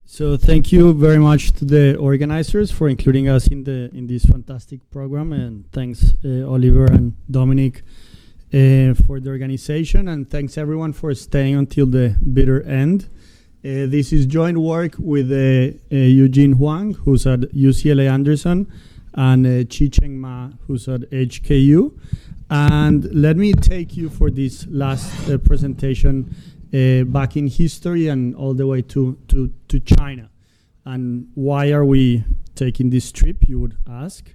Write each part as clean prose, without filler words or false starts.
So thank you very much to the organizers for including us in this fantastic program, and thanks Oliver and Dominic for the organization, and thanks everyone for staying until the bitter end. This is joint work with Eugene Huang, who's at UCLA Anderson, and Chi-Cheng Ma, who's at HKU. And let me take you for this last presentation back in history and all the way to China. And why are we taking this trip, you would ask?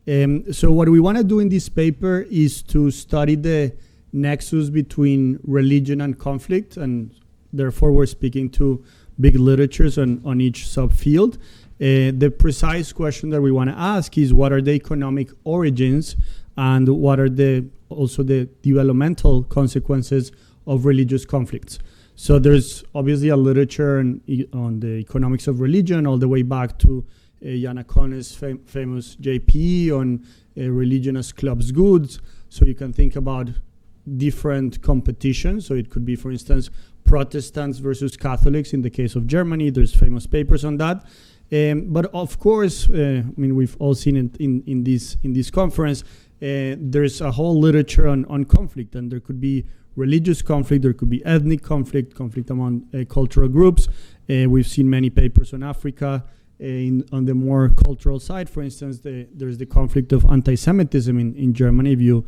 So what we want to do in this paper is to study the nexus between religion and conflict, and therefore we're speaking to big literatures on each subfield. The precise question that we want to ask is, what are the economic origins and what are also the developmental consequences of religious conflicts? So there's obviously a literature on the economics of religion all the way back to Yanacone's famous JP on religion as club's goods. So you can think about different competitions. So it could be, for instance, Protestants versus Catholics in the case of Germany. There's famous papers on that. But of course, we've all seen it in this conference. There's a whole literature on conflict, and there could be religious conflict, there could be ethnic conflict among cultural groups. We've seen many papers on Africa. On the more cultural side, for instance, there's the conflict of anti-Semitism in Germany. If you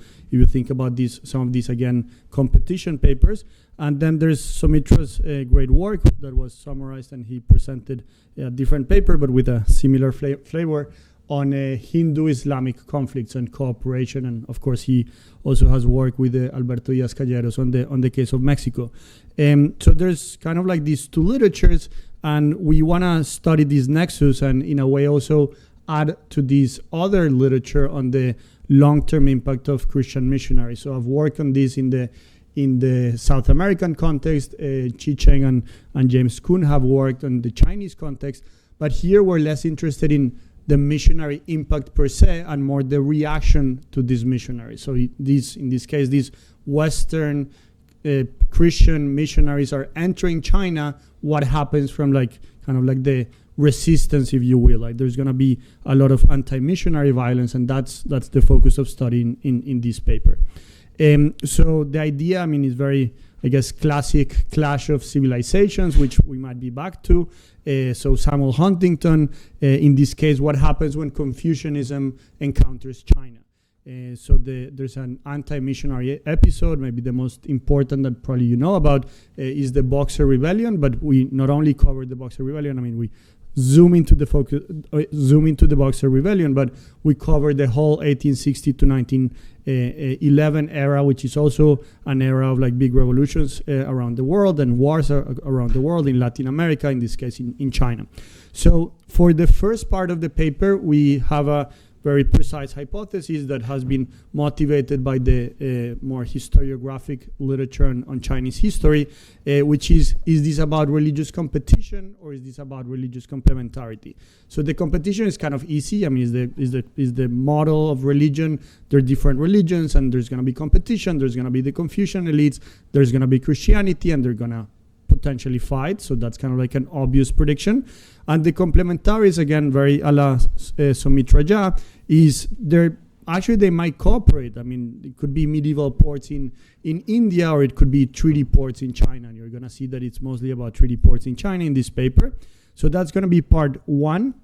think about some of these again competition papers, and then there's Soumitra's great work that was summarized, and he presented a different paper but with a similar flavor on Hindu-Islamic conflicts and cooperation, and of course he also has worked with Alberto Díaz-Calleros on the case of Mexico. So there's kind of like these two literatures, and we want to study this nexus and in a way also add to this other literature on the long-term impact of Christian missionaries. So I've worked on this in the South American context. Chi-Cheng and James Kuhn have worked on the Chinese context, but here we're less interested in the missionary impact per se and more the reaction to these missionaries. So in this case, these Western Christian missionaries are entering China. What happens from the resistance, if you will? Like there's going to be a lot of anti-missionary violence, and that's the focus of studying in this paper. So the idea, is very, classic clash of civilizations, which we might be back to. So Samuel Huntington, in this case, what happens when Confucianism encounters China? So there's an anti-missionary episode, maybe the most important that probably you know about, is the Boxer Rebellion. But we not only cover the Boxer Rebellion, we zoom into the Boxer Rebellion, but we cover the whole 1860 to 1911 era, which is also an era of big revolutions around the world and wars around the world in Latin America, in this case in China. So for the first part of the paper, we have a very precise hypothesis that has been motivated by the more historiographic literature on Chinese history, which is this about religious competition or is this about religious complementarity? So the competition is kind of easy. Is the model of religion. There are different religions, and there's going to be competition. There's going to be the Confucian elites. There's going to be Christianity, and they're going to potentially fight. So that's kind of like an obvious prediction. And the complementaries, again, very a la Soumitra Jha, is they might cooperate. It could be medieval ports in India, or it could be treaty ports in China. And you're going to see that it's mostly about treaty ports in China in this paper. So that's going to be part one.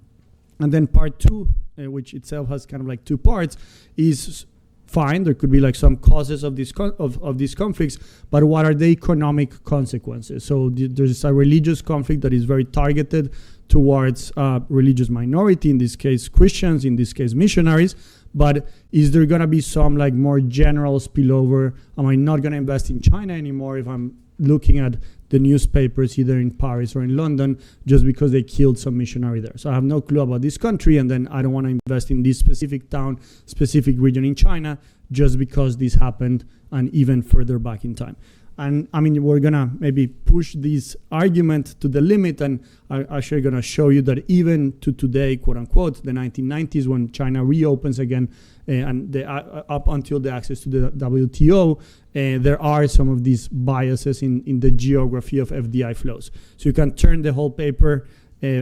And then part two, which itself has kind of two parts, is fine. There could be some causes of these conflicts, but what are the economic consequences? So there's a religious conflict that is very targeted towards religious minority, in this case Christians, in this case missionaries. But is there going to be some more general spillover? Am I not going to invest in China anymore if I'm looking at the newspapers either in Paris or in London just because they killed some missionary there? So I have no clue about this country, and then I don't want to invest in this specific town, specific region in China just because this happened and even further back in time. And we're going to maybe push this argument to the limit, and I'm actually going to show you that even to today, quote unquote, the 1990s, when China reopens again, and up until the access to the WTO, there are some of these biases in the geography of FDI flows. So you can turn the whole paper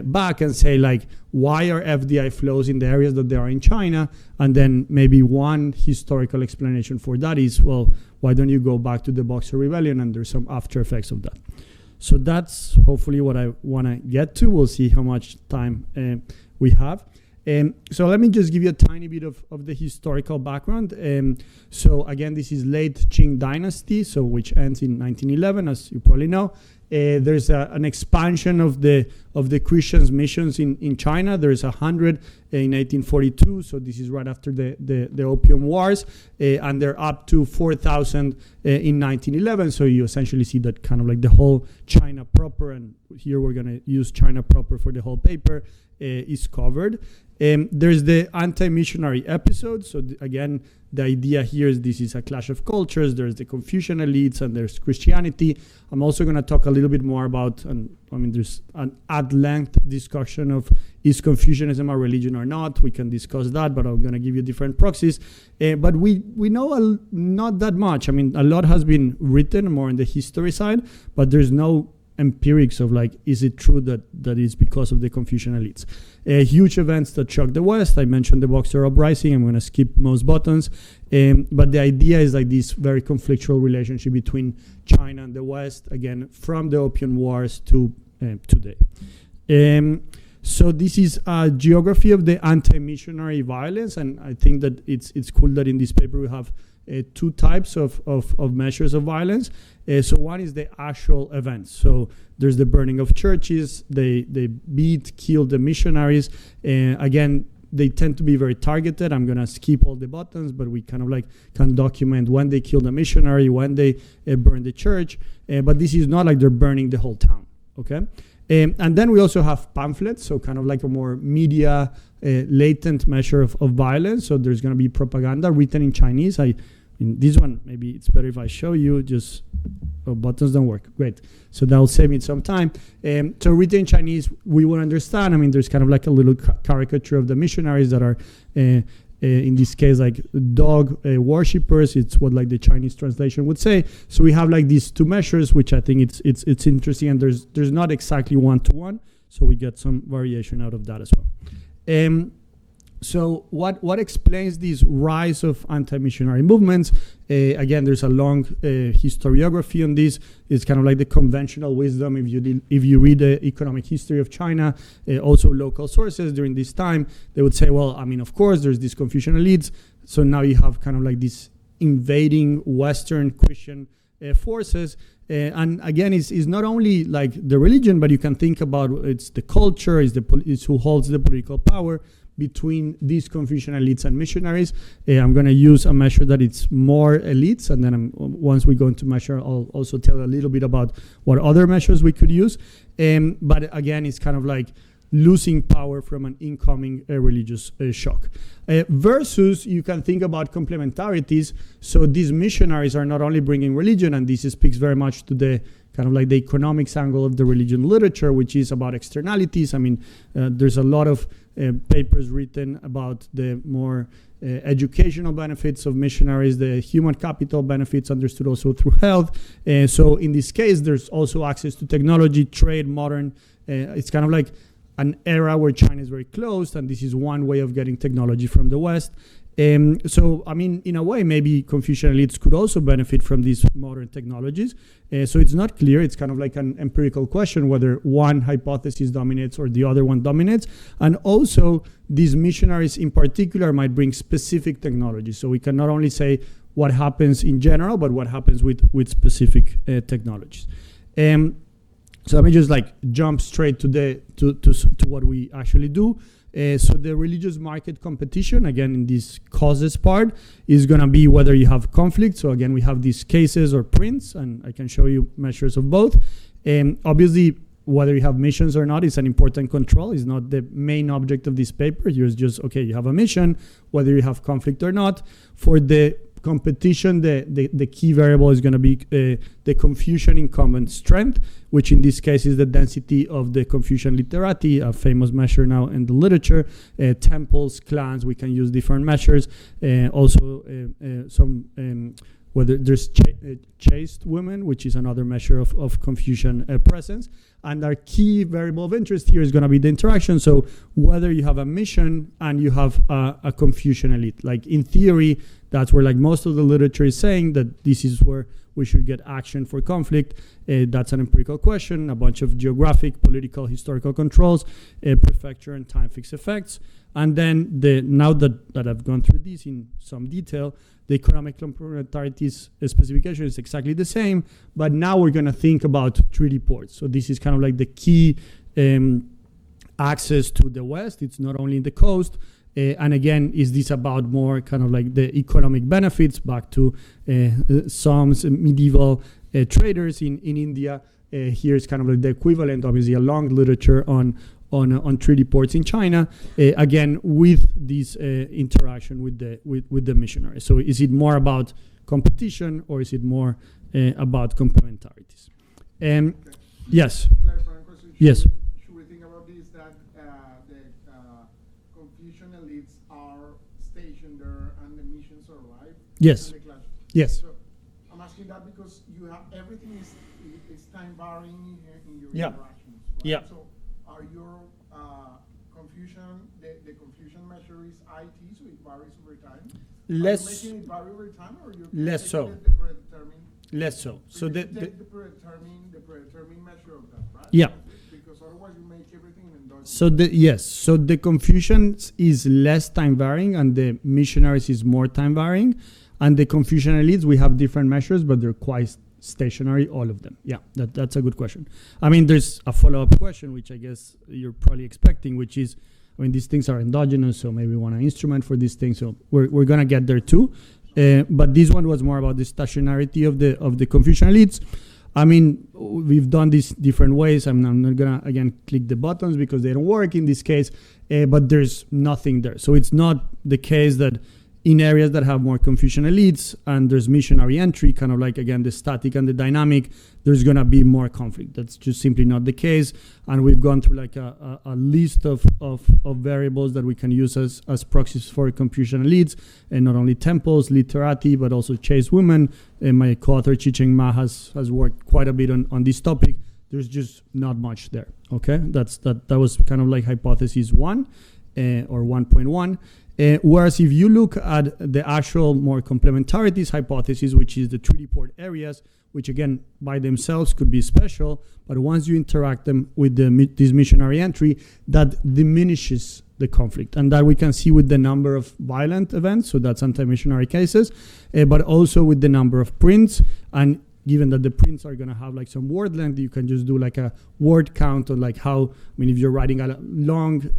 back and say, like, why are FDI flows in the areas that they are in China? And then maybe one historical explanation for that is, well, why don't you go back to the Boxer Rebellion, and there's some after effects of that. So that's hopefully what I want to get to. We'll see how much time we have. So let me just give you a tiny bit of the historical background. So again, this is late Qing dynasty, so which ends in 1911, as you probably know. There's an expansion of the Christians' missions in China. There's 100 in 1842, so this is right after the Opium Wars, and they're up to 4,000 in 1911. So you essentially see that kind of like the whole China proper, and here we're going to use China proper for the whole paper, is covered. There's the anti-missionary episode. So again, the idea here is this is a clash of cultures. There's the Confucian elites and there's Christianity. I'm also going to talk a little bit more about, and I mean, there's an at-length discussion of is Confucianism a religion or not. We can discuss that, but I'm going to give you different proxies. But we know not that much. I mean, a lot has been written more on the history side, but there's no empirics of like, is it true that is because of the Confucian elites? Huge events that shocked the West. I mentioned the Boxer Uprising. I'm going to skip most buttons. But the idea is like this very conflictual relationship between China and the West, again, from the Opium Wars to today. So this is a geography of the anti-missionary violence, and I think that it's cool that in this paper we have two types of measures of violence. So one is the actual events. So there's the burning of churches. They beat, kill the missionaries. Again, they tend to be very targeted. I'm going to skip all the buttons, but we kind of like can document when they kill the missionary, when they burn the church. But this is not like they're burning the whole town, okay? And then we also have pamphlets, so kind of like a more media latent measure of violence. So there's going to be propaganda written in Chinese. In this one, maybe it's better if I show you. Just buttons don't work. Great. So that will save me some time. So written in Chinese, we will understand. I mean, there's kind of like a little caricature of the missionaries that are, in this case, like dog worshippers. It's what like the Chinese translation would say. So we have like these two measures, which I think it's interesting, and there's not exactly one-to-one. So we get some variation out of that as well. So what explains this rise of anti-missionary movements? Again, there's a long historiography on this. It's kind of like the conventional wisdom. If you read the economic history of China, also local sources during this time, they would say, well, I mean, of course, there's these Confucian elites. So now you have kind of like this invading Western Christian forces. And again, it's not only like the religion, but you can think about it's the culture, it's who holds the political power between these Confucian elites and missionaries. I'm going to use a measure that it's more elites, and then once we go into measure, I'll also tell a little bit about what other measures we could use. But again, it's kind of like losing power from an incoming religious shock. Versus, you can think about complementarities. So these missionaries are not only bringing religion, and this speaks very much to the kind of like the economics angle of the religion literature, which is about externalities. I mean, there's a lot of papers written about the more educational benefits of missionaries, the human capital benefits understood also through health. So in this case, there's also access to technology, trade, modern. It's kind of like an era where China is very closed, and this is one way of getting technology from the West. So, I mean, in a way, maybe Confucian elites could also benefit from these modern technologies. So it's not clear. It's kind of like an empirical question whether one hypothesis dominates or the other one dominates. And also, these missionaries in particular might bring specific technology. So we can not only say what happens in general, but what happens with specific technologies. So let me just like jump straight to what we actually do. So the religious market competition, again, in this causes part, is going to be whether you have conflict. So again, we have these cases or prints, and I can show you measures of both. Obviously, whether you have missions or not is an important control. It's not the main object of this paper. You're just, okay, you have a mission, whether you have conflict or not. For the competition, the key variable is going to be the Confucian incumbent strength, which in this case is the density of the Confucian literati, a famous measure now in the literature. Temples, clans, we can use different measures. Also some whether there's chaste women, which is another measure of Confucian presence. And our key variable of interest here is going to be the interaction. So whether you have a mission and you have a Confucian elite, like in theory, that's where like most of the literature is saying that this is where we should get action for conflict. That's an empirical question, a bunch of geographic, political, historical controls, prefecture and time fixed effects. And then now that I've gone through this in some detail, the economic complementarities specification is exactly the same, but now we're going to think about treaty ports. So this is kind of like the key access to the West. It's not only in the coast. And again, is this about more kind of like the economic benefits back to some medieval traders in India? Here's kind of like the equivalent, obviously, a long literature on treaty ports in China, again, with this interaction with the missionaries. So is it more about competition or is it more about complementarities? Yes. Clarifying question. Yes. Should we think about this that the Confucian elites are stationed there and the missions arrive? Yes. And the clash? Yes. So I'm asking that because you have everything is time varying in your Yeah. interactions. Right? Yeah. So are your Confucian the Confucian measure is IT, so it varies over time? Less. Are you making it vary over time, or you're Less so. the predetermined? Less so. So you the take the predetermined measure of that, right? Yeah. Because otherwise you make everything endogenous. So the Confucian is less time varying and the missionaries is more time varying, and the Confucian elites, we have different measures, but they're quite stationary, all of them. Yeah, that's a good question. I mean, there's a follow-up question, which I guess you're probably expecting, which is, I mean, these things are endogenous, so maybe we want an instrument for these things. So we're gonna get there too. But this one was more about the stationarity of the Confucian elites. I mean, we've done this different ways. I'm not gonna again click the buttons because they don't work in this case. But there's nothing there. So it's not the case that in areas that have more Confucian elites and there's missionary entry, kind of like, again, the static and the dynamic, there's going to be more conflict. That's just simply not the case. And we've gone through like a list of variables that we can use as proxies for Confucian elites, and not only temples, literati, but also chaste women. And my co-author Chi-Cheng Ma has worked quite a bit on this topic. There's just not much there, okay? That was kind of like hypothesis 1 or 1.1. Whereas if you look at the actual more complementarities hypothesis, which is the treaty port areas, which again by themselves could be special, but once you interact them with this missionary entry, that diminishes the conflict. And that we can see with the number of violent events, so that's anti-missionary cases, but also with the number of prints. And given that the prints are going to have like some word length, you can just do like a word count on like how, I mean, if you're writing a long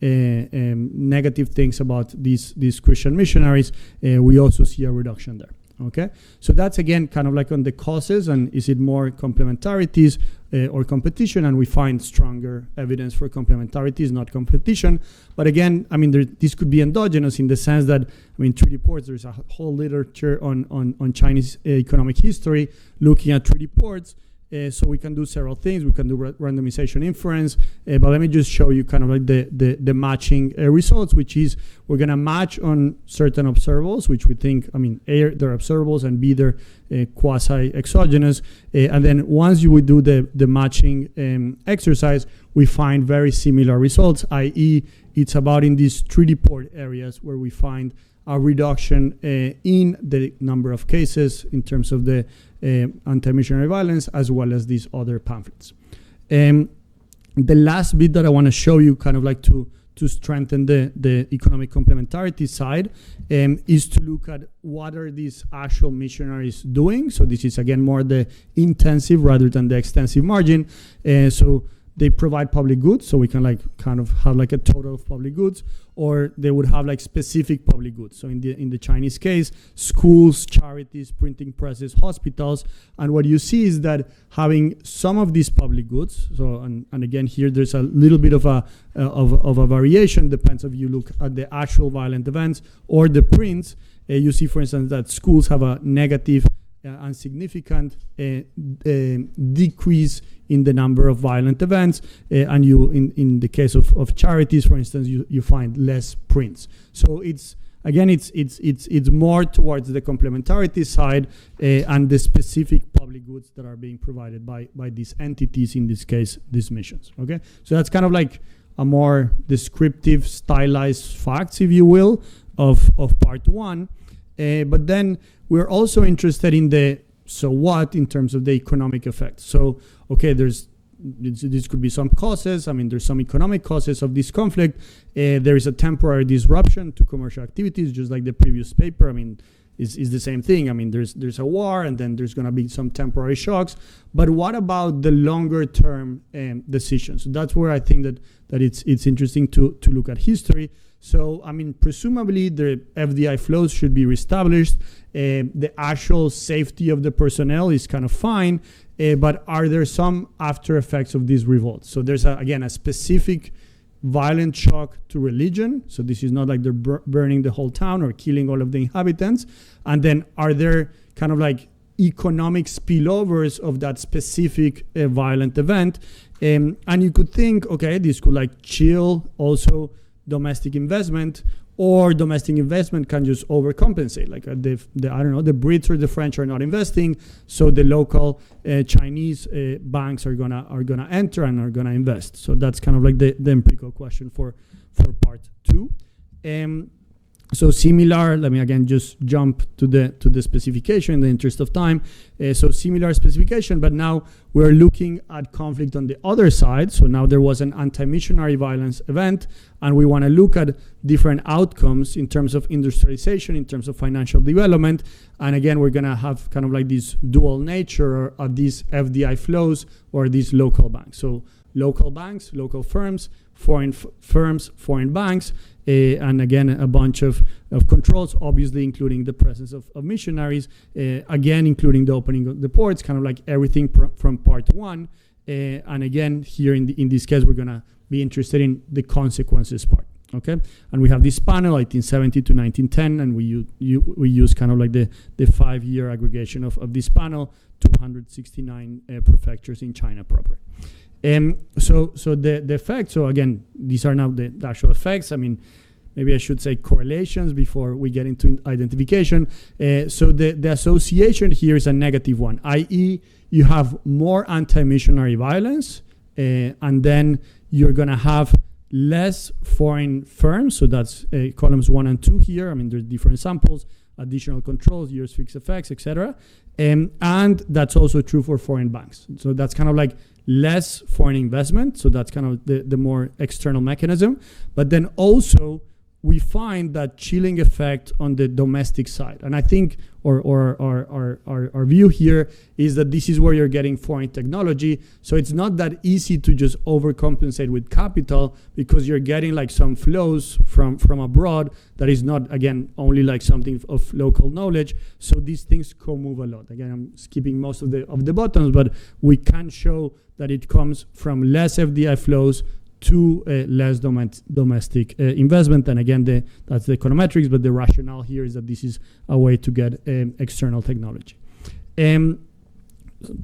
negative things about these Christian missionaries, we also see a reduction there. Okay, so that's again kind of like on the causes, and is it more complementarities or competition? And we find stronger evidence for complementarities, not competition. But again, I mean, this could be endogenous in the sense that, I mean, treaty ports, there's a whole literature on Chinese economic history looking at treaty ports. So we can do several things. We can do randomization inference, but let me just show you kind of like the matching results, which is we're going to match on certain observables, which we think, I mean, A, they're observables, and B, they're quasi-exogenous. And then once you would do the matching exercise, we find very similar results, i.e. it's about in these treaty port areas where we find a reduction in the number of cases in terms of the anti-missionary violence, as well as these other pamphlets. The last bit that I want to show you, kind of like to strengthen the economic complementarity side, is to look at what are these actual missionaries doing. So this is again more the intensive rather than the extensive margin. So they provide public goods, so we can like kind of have like a total of public goods, or they would have like specific public goods. So in the Chinese case, schools, charities, printing presses, hospitals. And what you see is that having some of these public goods, so and again here there's a little bit of a variation, depends if you look at the actual violent events or the prints. You see, for instance, that schools have a negative and significant decrease in the number of violent events, and you in the case of charities, for instance, you find less prints. So it's again, it's more towards the complementarity side and the specific public goods that are being provided by these entities, in this case, these missions. Okay, so that's kind of like a more descriptive, stylized facts, if you will, of part one. But then we're also interested in the so what in terms of the economic effect. So, okay, this could be some causes. I mean, there's some economic causes of this conflict. There is a temporary disruption to commercial activities, just like the previous paper. I mean, is the same thing. I mean, there's a war, and then there's going to be some temporary shocks. But what about the longer term decisions? So that's where I think that it's interesting to look at history. So, I mean, presumably the FDI flows should be reestablished. The actual safety of the personnel is kind of fine, but are there some after effects of these revolts? So there's, again, a specific violent shock to religion. So this is not like they're burning the whole town or killing all of the inhabitants. And then are there kind of like economic spillovers of that specific violent event? And you could think, okay, this could like chill also domestic investment, or domestic investment can just overcompensate. Like I don't know, the Brits or the French are not investing, so the local Chinese banks are gonna enter and are gonna invest. So that's kind of like the empirical question for part two. So similar, let me again just jump to the specification in the interest of time. So similar specification, but now we're looking at conflict on the other side. So now there was an anti-missionary violence event, and we want to look at different outcomes in terms of industrialization, in terms of financial development. And again, we're going to have kind of like this dual nature of these FDI flows or these local banks. So local banks, local firms, foreign firms, foreign banks, and again, a bunch of controls, obviously including the presence of missionaries, again, including the opening of the ports, kind of like everything from part one. And again, here in this case, we're going to be interested in the consequences part. Okay, and we have this panel, 1870 to 1910, and we use kind of like the 5-year aggregation of this panel, 269 prefectures in China proper. So the effects, so again, these are now the actual effects. I mean, maybe I should say correlations before we get into identification. So the association here is a negative one, i.e. you have more anti-missionary violence, and then you're going to have less foreign firms. So that's columns 1 and 2 here. I mean, there's different samples, additional controls, years fixed effects, etc. And that's also true for foreign banks. So that's kind of like less foreign investment. So that's kind of the more external mechanism. But then also we find that chilling effect on the domestic side. And I think our view here is that this is where you're getting foreign technology. So it's not that easy to just overcompensate with capital, because you're getting like some flows from abroad that is not, again, only like something of local knowledge. So these things co-move a lot. Again, I'm skipping most of the buttons, but we can show that it comes from less FDI flows to less domestic investment. And again, that's the econometrics, but the rationale here is that this is a way to get external technology.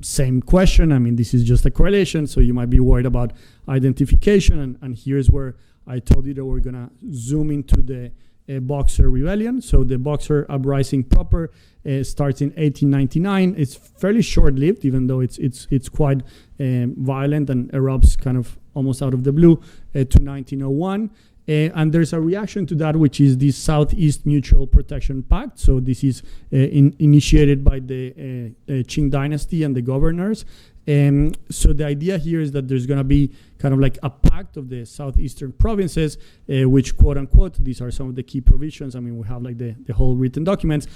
Same question. I mean, this is just a correlation, so you might be worried about identification. And here's where I told you that we're going to zoom into the Boxer rebellion. So the Boxer uprising proper starts in 1899. It's fairly short-lived, even though it's quite violent and erupts kind of almost out of the blue to 1901. And there's a reaction to that, which is the Southeast Mutual Protection Pact. So this is initiated by the Qing dynasty and the governors. So the idea here is that there's going to be kind of like a pact of the southeastern provinces, which, quote unquote, these are some of the key provisions. I mean, we have like the whole written documents,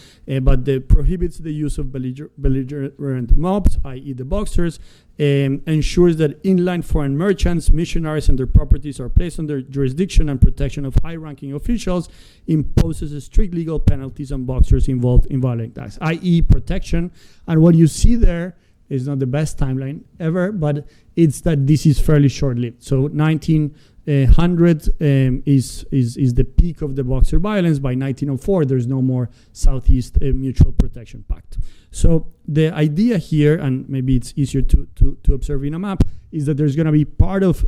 but they prohibits the use of belligerent mobs, i.e. the Boxers, ensures that inland foreign merchants, missionaries, and their properties are placed under jurisdiction and protection of high-ranking officials, imposes strict legal penalties on Boxers involved in violent acts, i.e. protection. And what you see there is not the best timeline ever, but it's that this is fairly short-lived. So 1900 is the peak of the Boxer violence. By 1904, there's no more Southeast Mutual Protection Pact. So the idea here, and maybe it's easier to observe in a map, is that there's going to be part of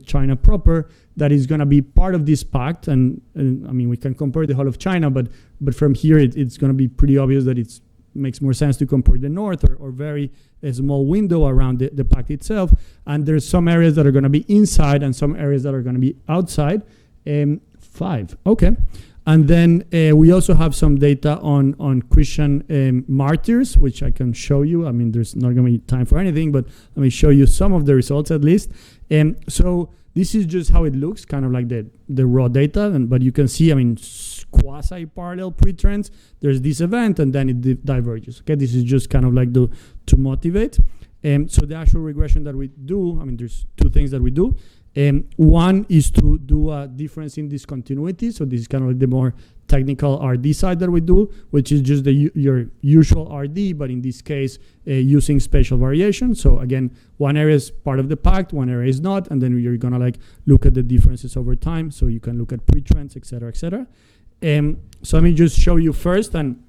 China proper that is going to be part of this pact. And I mean, we can compare the whole of China, but from here, it's going to be pretty obvious that it makes more sense to compare the north or very a small window around the pact itself. And there's some areas that are going to be inside and some areas that are going to be outside. 5. Okay. And then we also have some data on Christian martyrs, which I can show you. I mean, there's not going to be time for anything, but let me show you some of the results at least. So this is just how it looks, kind of like the raw data. But you can see, I mean, quasi-parallel pre-trends. There's this event, and then it diverges. Okay, this is just kind of like to motivate. So the actual regression that we do, I mean, there's 2 things that we do. One is to do a difference in discontinuity. So this is kind of like the more technical RD side that we do, which is just your usual RD, but in this case, using spatial variation. So again, one area is part of the pact, one area is not, and then you're gonna like look at the differences over time. So you can look at pre-trends, et cetera, et cetera. So let me just show you first, and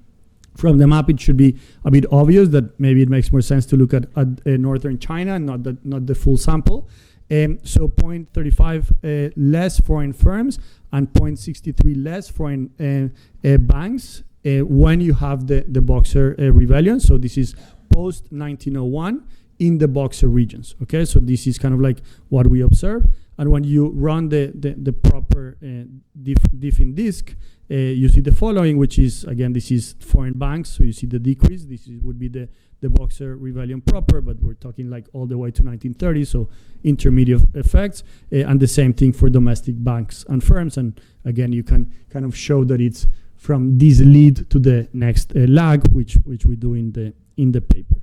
from the map, it should be a bit obvious that maybe it makes more sense to look at northern China and not the full sample. So 0.35 less foreign firms and 0.63 less foreign banks when you have the Boxer rebellion. So this is post 1901 in the Boxer regions. Okay, so this is kind of like what we observe. And when you run the proper diff in disk, you see the following, which is, again, this is foreign banks. So you see the decrease. This would be the Boxer rebellion proper, but we're talking like all the way to 1930, so intermediate effects, and the same thing for domestic banks and firms. And again, you can kind of show that it's from this lead to the next lag, which we do in the paper.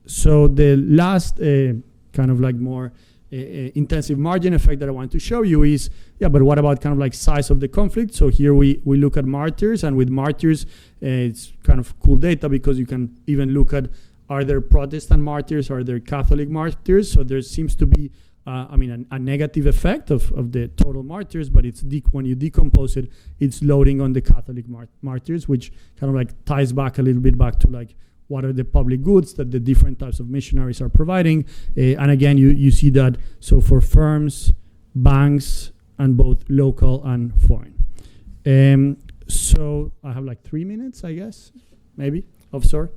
So the last kind of like more intensive margin effect that I want to show you is, but what about kind of like size of the conflict? So here we look at martyrs, and with martyrs, it's kind of cool data because you can even look at, are there Protestant martyrs, are there Catholic martyrs? So there seems to be, a negative effect of the total martyrs, but it's when you decompose it, it's loading on the Catholic martyrs, which kind of like ties back a little bit back to like, what are the public goods that the different types of missionaries are providing? And again, you see that, so for firms, banks, and both local and foreign. So I have like 3 minutes, I guess, maybe, of sort.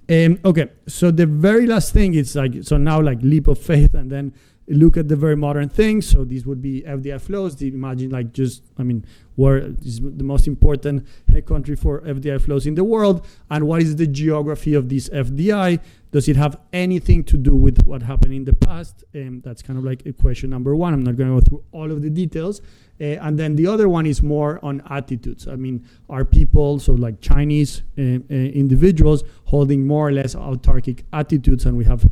Okay, so the very last thing is like, so now like leap of faith, and then look at the very modern things. So these would be FDI flows. Imagine like just, where is the most important country for FDI flows in the world, and what is the geography of this FDI? Does it have anything to do with what happened in the past? That's kind of like equation number 1. I'm not going to go through all of the details. And then the other one is more on attitudes. Are people, so like Chinese individuals, holding more or less autarkic attitudes? And we have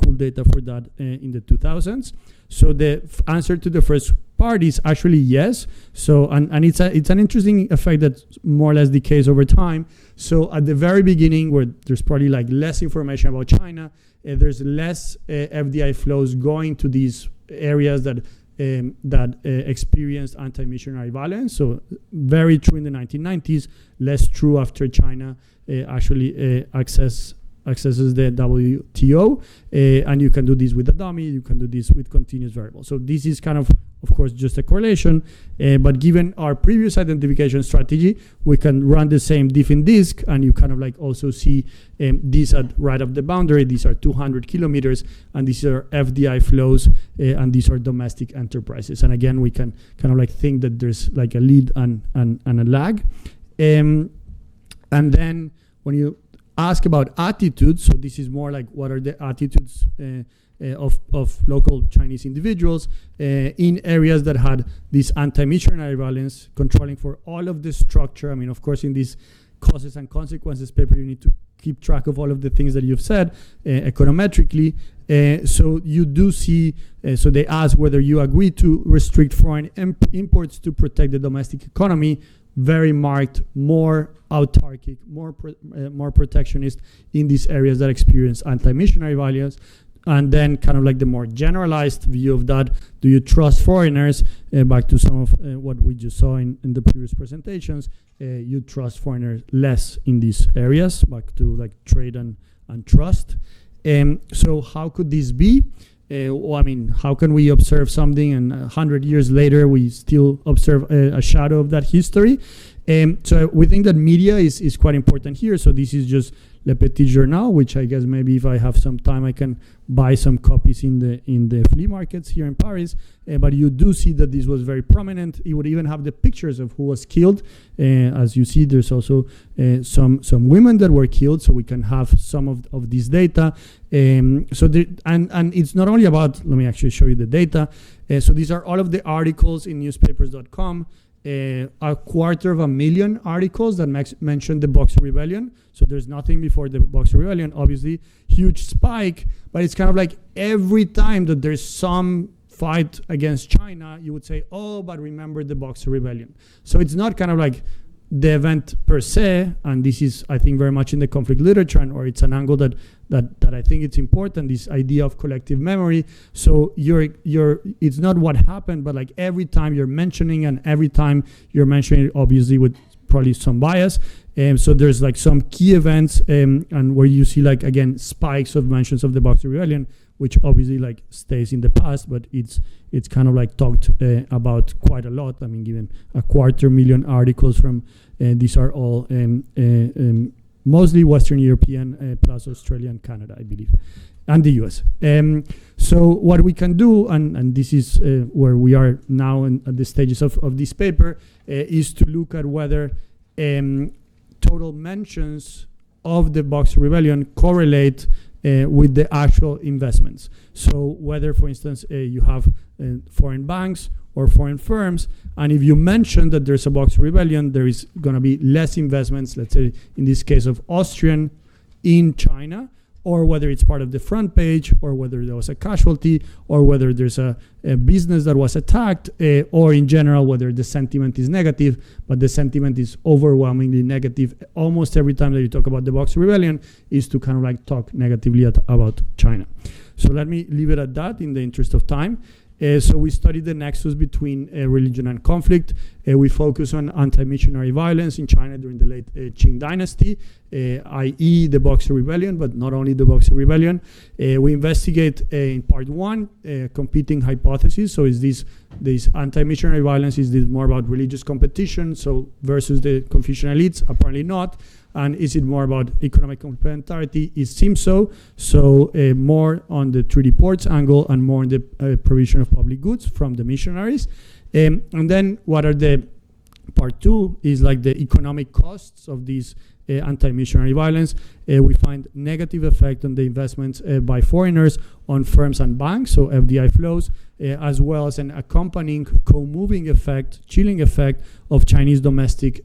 cool data for that in the 2000s. So the answer to the first part is actually yes. So and it's an interesting effect that more or less decays over time. So at the very beginning, where there's probably like less information about China, there's less FDI flows going to these areas that experienced anti-missionary violence. So very true in the 1990s, less true after China actually accesses the WTO, and you can do this with a dummy, you can do this with continuous variables. So this is kind of course, just a correlation, but given our previous identification strategy, we can run the same diff in disk, and you kind of like also see these at right of the boundary. These are 200 kilometers, and these are FDI flows, and these are domestic enterprises. And again, we can kind of like think that there's like a lead and a lag. And then when you ask about attitudes, so this is more like what are the attitudes of local Chinese individuals in areas that had this anti-missionary violence, controlling for all of the structure. I mean, of course, in this causes and consequences paper, you need to keep track of all of the things that you've said econometrically. So you do see, so they ask whether you agree to restrict foreign imports to protect the domestic economy. Very marked, more autarkic, more protectionist in these areas that experience anti-missionary violence. And then kind of like the more generalized view of that, do you trust foreigners? Back to some of what we just saw in the previous presentations, you trust foreigners less in these areas, back to like trade and trust. So how could this be? I mean, how can we observe something and 100 years later we still observe a shadow of that history? So we think that media is quite important here. So this is just Le Petit Journal, which I guess maybe if I have some time I can buy some copies in the flea markets here in Paris. But you do see that this was very prominent. It would even have the pictures of who was killed. As you see, there's also some women that were killed, so we can have some of this data. And it's not only about, let me actually show you the data. So these are all of the articles in newspapers.com. 250,000 articles that mention the Boxer Rebellion. So there's nothing before the Boxer Rebellion, obviously, huge spike, but it's kind of like every time that there's some fight against China, you would say, oh, but remember the Boxer Rebellion. So it's not kind of like the event per se, and this is, I think, very much in the conflict literature, or it's an angle that I think it's important, this idea of collective memory. So it's not what happened, but like every time you're mentioning, and every time you're mentioning it, obviously with probably some bias. So there's like some key events, and where you see like, again, spikes of mentions of the Boxer Rebellion, which obviously like stays in the past, but it's kind of like talked about quite a lot. I mean, given 250,000 articles from, these are all mostly Western European plus Australia and Canada, I believe, and the US. So what we can do, and this is where we are now at the stages of this paper, is to look at whether total mentions of the Boxer Rebellion correlate with the actual investments. So whether, for instance, you have foreign banks or foreign firms, and if you mention that there's a Boxer Rebellion, there is going to be less investments, let's say in this case of Austrian in China, or whether it's part of the front page, or whether there was a casualty, or whether there's a business that was attacked, or in general, whether the sentiment is negative, but the sentiment is overwhelmingly negative. Almost every time that you talk about the Boxer Rebellion is to kind of like talk negatively about China. So let me leave it at that in the interest of time. So we studied the nexus between religion and conflict. We focus on anti-missionary violence in China during the late Qing dynasty, i.e. the Boxer Rebellion, but not only the Boxer Rebellion. We investigate in part one competing hypotheses. So is this anti-missionary violence, is this more about religious competition, so versus the Confucian elites? Apparently not. And is it more about economic complementarity? It seems so. So more on the treaty ports angle and more on the provision of public goods from the missionaries. And then what are the part two is like the economic costs of these anti-missionary violence. We find negative effect on the investments by foreigners on firms and banks, so FDI flows, as well as an accompanying co-moving effect, chilling effect of Chinese domestic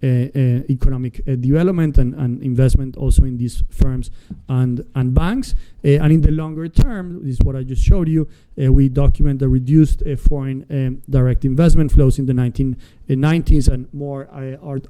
economic development and investment also in these firms and banks. And in the longer term, this is what I just showed you, we document the reduced foreign direct investment flows in the 1990s and more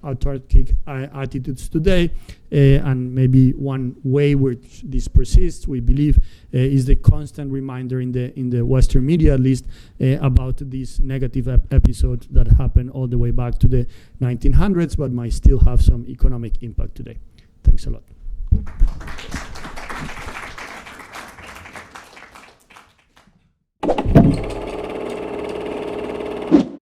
autarkic attitudes today. And maybe one way which this persists, we believe, is the constant reminder in the Western media, at least, about this negative episode that happened all the way back to the 1900s, but might still have some economic impact today. Thanks a lot.